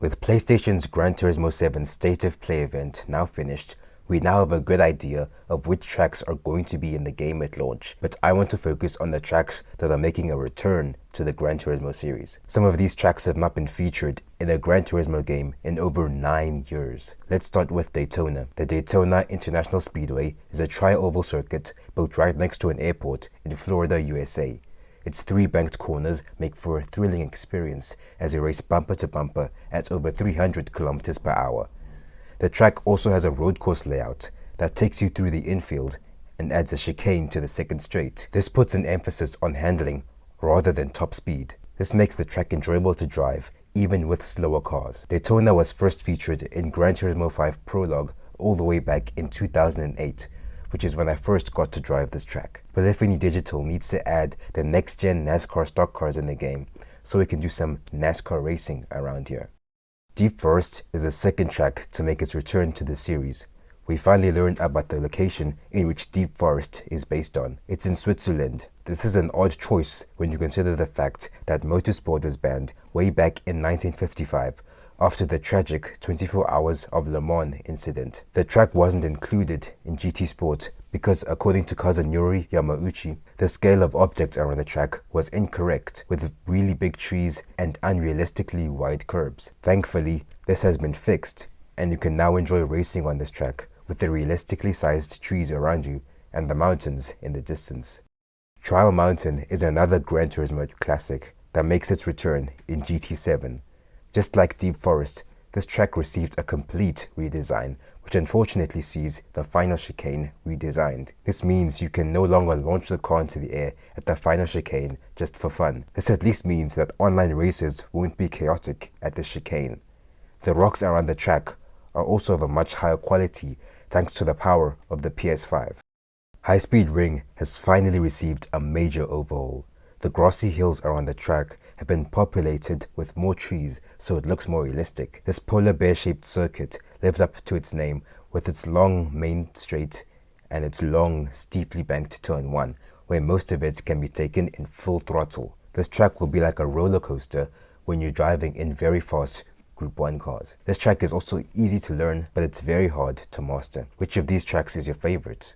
With PlayStation's Gran Turismo 7 State of Play event now finished, we now have a good idea of which tracks are going to be in the game at launch, but I want to focus on the tracks that are making a return to the Gran Turismo series. Some of these tracks have not been featured in a Gran Turismo game in over 9 years. Let's start with Daytona. The Daytona International Speedway is a tri-oval circuit built right next to an airport in Florida, USA. Its 3 banked corners make for a thrilling experience as you race bumper to bumper at over 300 kilometers per hour. The track also has a road course layout that takes you through the infield and adds a chicane to the second straight. This puts an emphasis on handling rather than top speed. This makes the track enjoyable to drive even with slower cars. Daytona was first featured in Gran Turismo 5 Prologue all the way back in 2008. Which is when I first got to drive this track. Polyphony Digital needs to add the next-gen NASCAR stock cars in the game so we can do some NASCAR racing around here. Deep Forest is the second track to make its return to the series. We finally learned about the location in which Deep Forest is based on. It's in Switzerland. This is an odd choice when you consider the fact that motorsport was banned way back in 1955 after the tragic 24 Hours of Le Mans incident. The track wasn't included in GT Sport because, according to Kazunori Yamauchi, the scale of objects around the track was incorrect, with really big trees and unrealistically wide curbs. Thankfully, this has been fixed, and you can now enjoy racing on this track with the realistically sized trees around you and the mountains in the distance. Trial Mountain is another Gran Turismo classic that makes its return in GT7. Just like Deep Forest, this track received a complete redesign, which unfortunately sees the final chicane redesigned. This means you can no longer launch the car into the air at the final chicane just for fun. This at least means that online races won't be chaotic at the chicane. The rocks around the track are also of a much higher quality thanks to the power of the PS5. High Speed Ring has finally received a major overhaul. The grassy hills around the track have been populated with more trees so it looks more realistic. This polar bear-shaped circuit lives up to its name with its long main straight and its long, steeply banked turn 1, where most of it can be taken in full throttle. This track will be like a roller coaster when you're driving in very fast Group 1 cars. This track is also easy to learn, but it's very hard to master. Which of these tracks is your favorite?